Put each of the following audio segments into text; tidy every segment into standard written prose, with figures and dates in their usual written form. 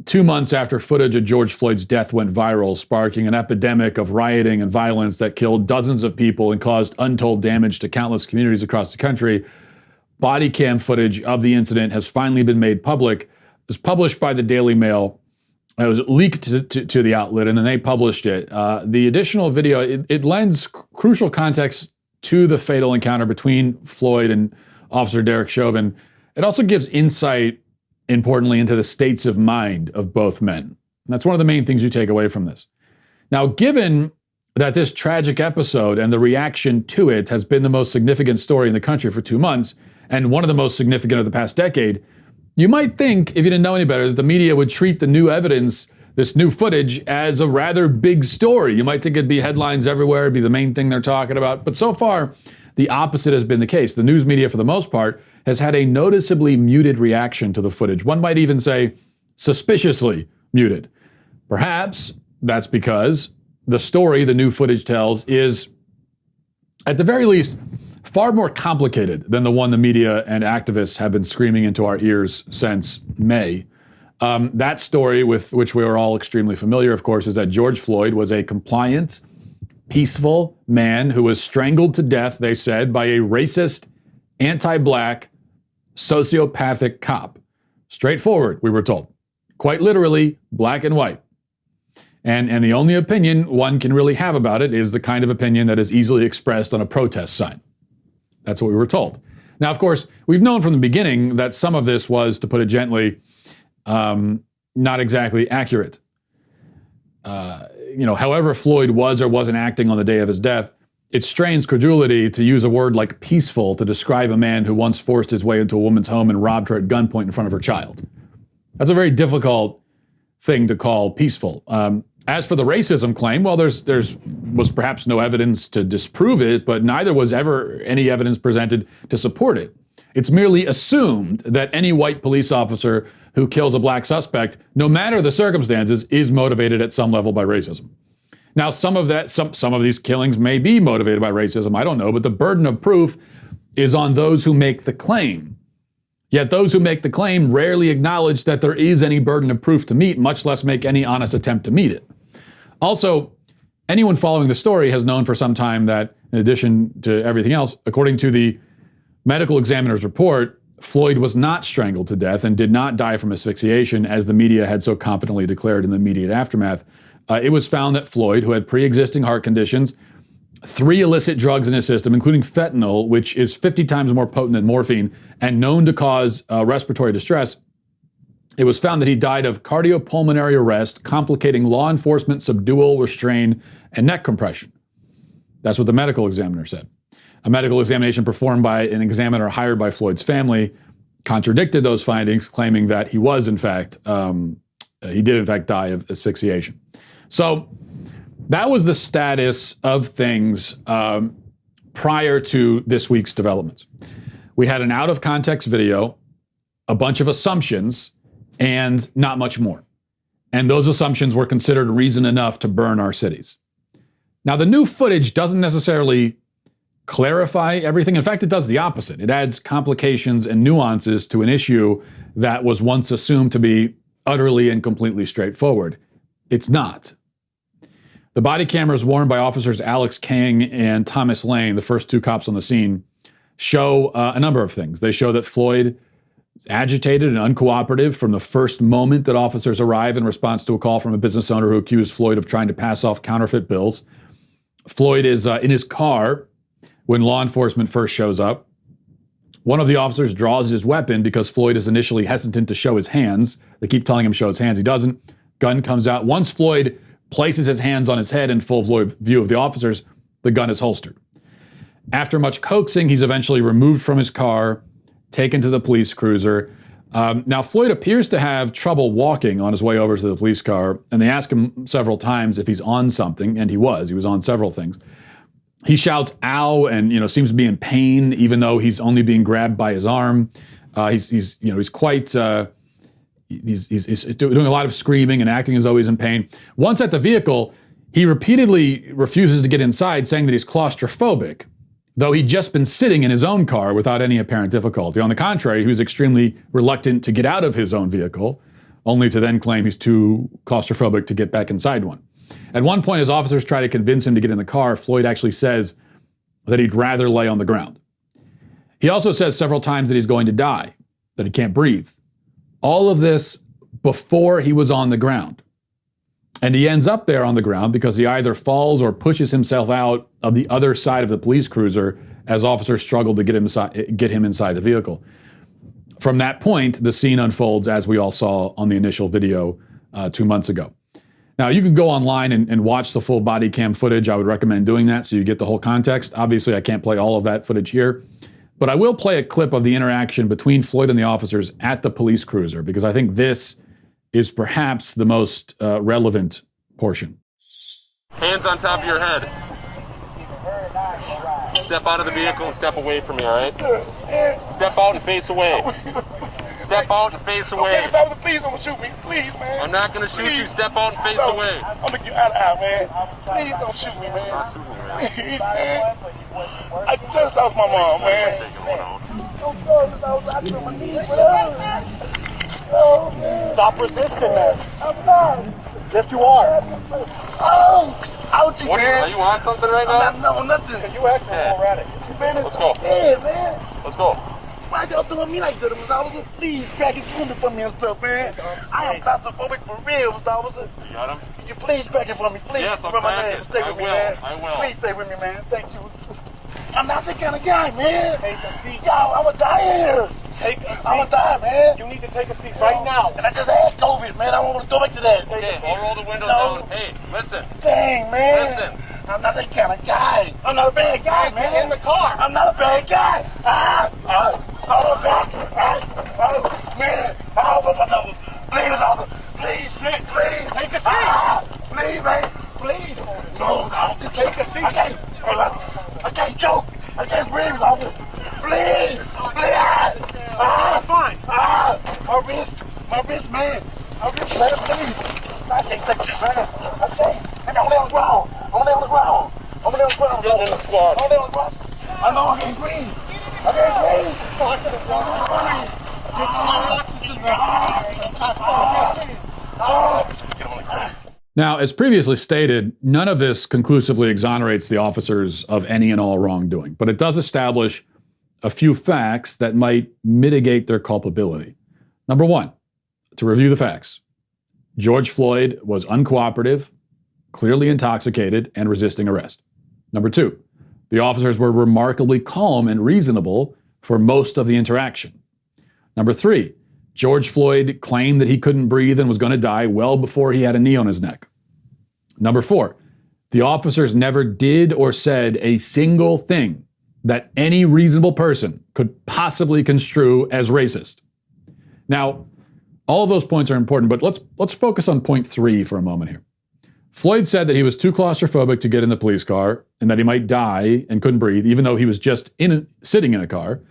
2 months after footage of George Floyd's death went viral, sparking an epidemic of rioting and violence that killed dozens of people and caused untold damage to countless communities across the country, body cam footage of the incident has finally been made public. It was published by the Daily Mail. It was leaked to the outlet, and then they published it. The additional video, it lends crucial context to the fatal encounter between Floyd and Officer Derek Chauvin. It also gives insight, importantly, into the states of mind of both men. And that's one of the main things you take away from this. Now, given that this tragic episode and the reaction to it has been the most significant story in the country for 2 months, and one of the most significant of the past decade, you might think, if you didn't know any better, that the media would treat the new evidence, this new footage, as a rather big story. You might think it'd be headlines everywhere, it'd be the main thing they're talking about. But so far, the opposite has been the case. The news media, for the most part, has had a noticeably muted reaction to the footage. One might even say suspiciously muted. Perhaps that's because the story the new footage tells is, at the very least, far more complicated than the one the media and activists have been screaming into our ears since May. That story, with which we are all extremely familiar, of course, is that George Floyd was a compliant, peaceful man who was strangled to death, they said, by a racist, anti-black, sociopathic cop. Straightforward, we were told. Quite literally, black and white. And the only opinion one can really have about it is the kind of opinion that is easily expressed on a protest sign. That's what we were told. Now, of course, we've known from the beginning that some of this was, to put it gently, not exactly accurate. However Floyd was or wasn't acting on the day of his death, it strains credulity to use a word like peaceful to describe a man who once forced his way into a woman's home and robbed her at gunpoint in front of her child. That's a very difficult thing to call peaceful. As for the racism claim, well, there was perhaps no evidence to disprove it, but neither was ever any evidence presented to support it. It's merely assumed that any white police officer who kills a black suspect, no matter the circumstances, is motivated at some level by racism. Now, some of these killings may be motivated by racism, I don't know, but the burden of proof is on those who make the claim. Yet those who make the claim rarely acknowledge that there is any burden of proof to meet, much less make any honest attempt to meet it. Also, anyone following the story has known for some time that, in addition to everything else, according to the medical examiner's report, Floyd was not strangled to death and did not die from asphyxiation, as the media had so confidently declared in the immediate aftermath. It was found that Floyd, who had pre-existing heart conditions, 3 illicit drugs in his system, including fentanyl, which is 50 times more potent than morphine and known to cause respiratory distress, it was found that he died of cardiopulmonary arrest, complicating law enforcement subdual, restraint, and neck compression. That's what the medical examiner said. A medical examination performed by an examiner hired by Floyd's family contradicted those findings, claiming that he did in fact die of asphyxiation. So that was the status of things prior to this week's developments. We had an out-of-context video, a bunch of assumptions, and not much more. And those assumptions were considered reason enough to burn our cities. Now, the new footage doesn't necessarily clarify everything. In fact, it does the opposite. It adds complications and nuances to an issue that was once assumed to be utterly and completely straightforward. It's not. The body cameras worn by officers Alex Kang and Thomas Lane, the first 2 cops on the scene, show a number of things. They show that Floyd is agitated and uncooperative from the first moment that officers arrive in response to a call from a business owner who accused Floyd of trying to pass off counterfeit bills. Floyd is in his car when law enforcement first shows up. One of the officers draws his weapon because Floyd is initially hesitant to show his hands. They keep telling him to show his hands. He doesn't. Gun comes out. Once Floyd places his hands on his head in full view of the officers, the gun is holstered. After much coaxing, he's eventually removed from his car, taken to the police cruiser. Now, Floyd appears to have trouble walking on his way over to the police car, and they ask him several times if he's on something, and he was on several things. He shouts, "Ow," and seems to be in pain, even though he's only being grabbed by his arm. He's quite he's doing a lot of screaming and acting as though he's in pain. Once at the vehicle, he repeatedly refuses to get inside, saying that he's claustrophobic, though he'd just been sitting in his own car without any apparent difficulty. On the contrary, he was extremely reluctant to get out of his own vehicle. only to then claim he's too claustrophobic to get back inside one. At one point, as officers try to convince him to get in the car, Floyd actually says that he'd rather lay on the ground. He also says several times that he's going to die, that he can't breathe. All of this before he was on the ground. And he ends up there on the ground because he either falls or pushes himself out of the other side of the police cruiser as officers struggle to get him inside the vehicle. From that point, the scene unfolds as we all saw on the initial video 2 months ago. Now, you can go online and watch the full body cam footage. I would recommend doing that so you get the whole context. Obviously, I can't play all of that footage here, but I will play a clip of the interaction between Floyd and the officers at the police cruiser, because I think this is perhaps the most relevant portion. Hands on top of your head. Step out of the vehicle and step away from me, all right? Step out and face away. Step out and face away. Okay, please don't shoot me. Please, man. I'm not going to shoot you. Step out and face away. I'm going to get out of here, man. Please don't shoot me, man. Please, man. I just lost my mom, man. Stop resisting, man. I'm not. Yes, you are. Oh, ouchie, man. Are you on something right now? No, nothing. You acting erratic. Let's go. Yeah, man. Let's go. Why y'all doing me like that, Mr. Officer? Please, crack it for me and stuff, man. I am claustrophobic for real, Mr. Officer. You got him? Could you please crack it for me, please? Yes, I'm Remember my cracking. name. Stay with me, will. man. I will. Please stay with me, man. Thank you. I'm not that kind of guy, man. Take a seat. Yo, I'm gonna die here. Take a seat. I'm gonna die, man. You need to take a seat right now. And I just had COVID, man. I don't want to go back to that. Okay, I'll roll the windows down. Hey, listen. Dang, man. Listen. I'm not that kind of guy. I'm not a bad guy, man. Get in the car. I'm not a bad guy. Man. No. Please, officer. Please, sit. Please. Take a seat. Please, man. Please. No. Take a seat. I can't choke. I can't breathe, officer. Please. Fine. My wrist, man. My wrist, man, please. I can't take this, man. I can't. I'm on the ground. Get in the squad. I know I can't breathe. Now, as previously stated, none of this conclusively exonerates the officers of any and all wrongdoing, but it does establish a few facts that might mitigate their culpability. Number one, to review the facts, George Floyd was uncooperative, clearly intoxicated, and resisting arrest. Number two, the officers were remarkably calm and reasonable for most of the interaction. Number three, George Floyd claimed that he couldn't breathe and was going to die well before he had a knee on his neck. Number four, the officers never did or said a single thing that any reasonable person could possibly construe as racist. Now, all of those points are important, but let's focus on point three for a moment here. Floyd said that he was too claustrophobic to get in the police car and that he might die and couldn't breathe, even though he was just sitting in a car.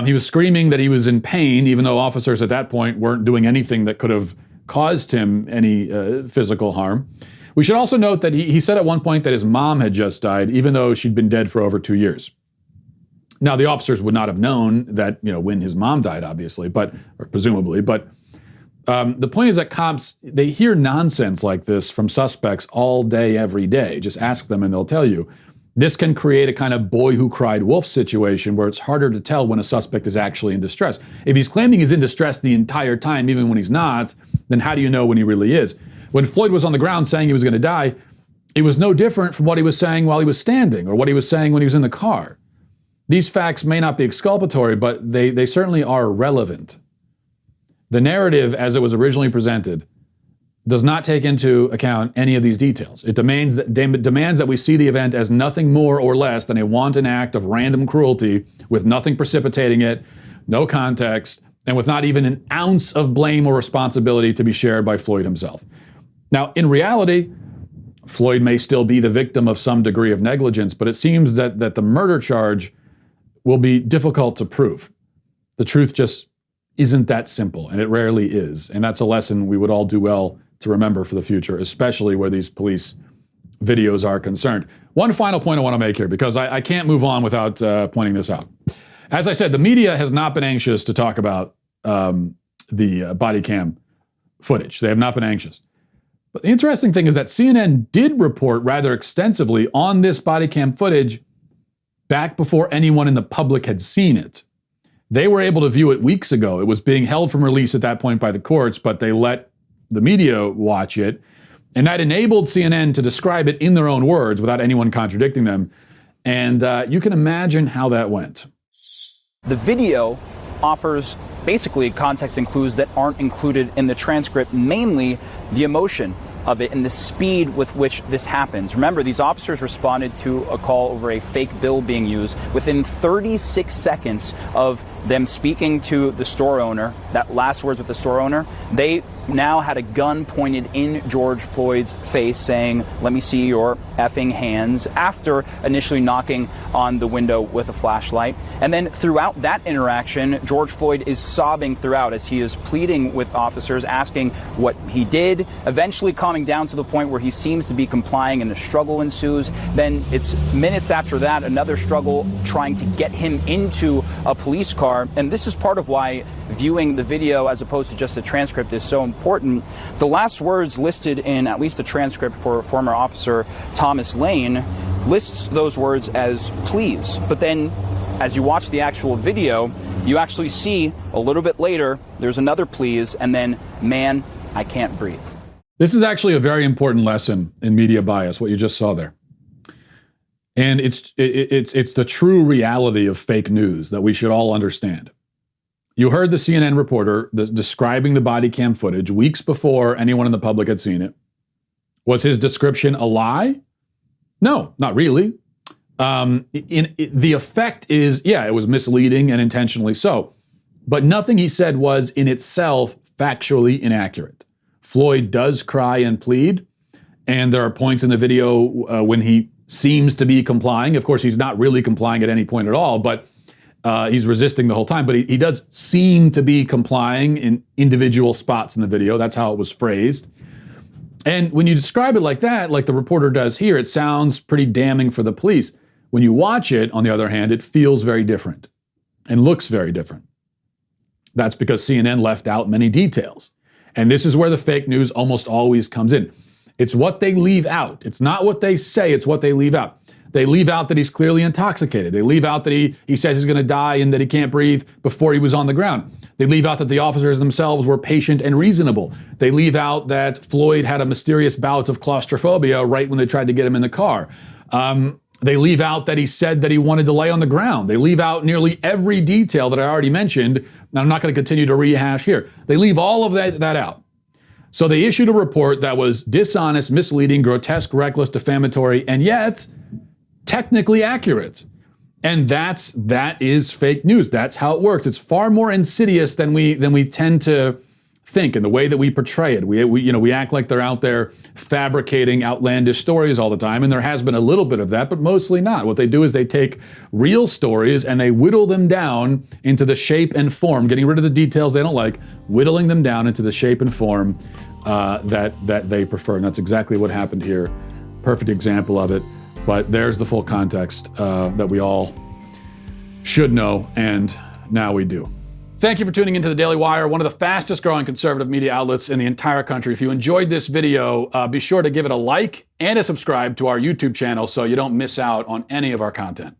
He was screaming that he was in pain, even though officers at that point weren't doing anything that could have caused him any physical harm. We should also note that he said at one point that his mom had just died, even though she'd been dead for over 2 years. Now, the officers would not have known that, when his mom died, obviously, or presumably, but the point is that cops, they hear nonsense like this from suspects all day, every day. Just ask them and they'll tell you. This can create a kind of boy who cried wolf situation where it's harder to tell when a suspect is actually in distress. If he's claiming he's in distress the entire time, even when he's not, then how do you know when he really is? When Floyd was on the ground saying he was going to die, it was no different from what he was saying while he was standing or what he was saying when he was in the car. These facts may not be exculpatory, but they certainly are relevant. The narrative, as it was originally presented, does not take into account any of these details. It demands that we see the event as nothing more or less than a wanton act of random cruelty with nothing precipitating it, no context, and with not even an ounce of blame or responsibility to be shared by Floyd himself. Now, in reality, Floyd may still be the victim of some degree of negligence, but it seems that the murder charge will be difficult to prove. The truth just isn't that simple, and it rarely is. And that's a lesson we would all do well to remember for the future, especially where these police videos are concerned. One final point I want to make here, because I can't move on without pointing this out. As I said, the media has not been anxious to talk about the body cam footage. They have not been anxious. But the interesting thing is that CNN did report rather extensively on this body cam footage back before anyone in the public had seen it. They were able to view it weeks ago. It was being held from release at that point by the courts, but they let the media watch it. And that enabled CNN to describe it in their own words without anyone contradicting them. And you can imagine how that went. The video offers basically context and clues that aren't included in the transcript, mainly the emotion of it and the speed with which this happens. Remember, these officers responded to a call over a fake bill being used within 36 seconds of them speaking to the store owner, that last words with the store owner. They now had a gun pointed in George Floyd's face saying, "Let me see your effing hands," after initially knocking on the window with a flashlight. And then throughout that interaction, George Floyd is sobbing throughout as he is pleading with officers, asking what he did, eventually calming down to the point where he seems to be complying and a struggle ensues. Then it's minutes after that, another struggle trying to get him into a police car. And this is part of why viewing the video as opposed to just the transcript is so important. The last words listed in at least the transcript for former officer Thomas Lane lists those words as "please." But then as you watch the actual video, you actually see a little bit later, there's another "please," and then "man, I can't breathe." This is actually a very important lesson in media bias, what you just saw there. And it's the true reality of fake news that we should all understand. You heard the CNN reporter describing the body cam footage weeks before anyone in the public had seen it. Was his description a lie? No, not really. The effect is, yeah, it was misleading and intentionally so. But nothing he said was in itself factually inaccurate. Floyd does cry and plead, and there are points in the video when he seems to be complying. Of course, he's not really complying at any point at all, but he's resisting the whole time. But he does seem to be complying in individual spots in the video. That's how it was phrased. And when you describe it like that, like the reporter does here, it sounds pretty damning for the police. When you watch it, on the other hand, it feels very different and looks very different. That's because CNN left out many details. And this is where the fake news almost always comes in. It's what they leave out. It's not what they say, it's what they leave out. They leave out that he's clearly intoxicated. They leave out that he says he's going to die and that he can't breathe before he was on the ground. They leave out that the officers themselves were patient and reasonable. They leave out that Floyd had a mysterious bout of claustrophobia right when they tried to get him in the car. They leave out that he said that he wanted to lay on the ground. They leave out nearly every detail that I already mentioned, and I'm not going to continue to rehash here. They leave all of that out. So they issued a report that was dishonest, misleading, grotesque, reckless, defamatory, and yet technically accurate. And that is fake news. That's how it works. It's far more insidious than we tend to think in the way that we portray it. We act like they're out there fabricating outlandish stories all the time, and there has been a little bit of that, but mostly not. What they do is they take real stories and they whittle them down into the shape and form, getting rid of the details they don't like, whittling them down into the shape and form that they prefer. And that's exactly what happened here. Perfect example of it. But there's the full context that we all should know, and now we do. Thank you for tuning into the Daily Wire, one of the fastest growing conservative media outlets in the entire country. If you enjoyed this video, be sure to give it a like and a subscribe to our YouTube channel so you don't miss out on any of our content.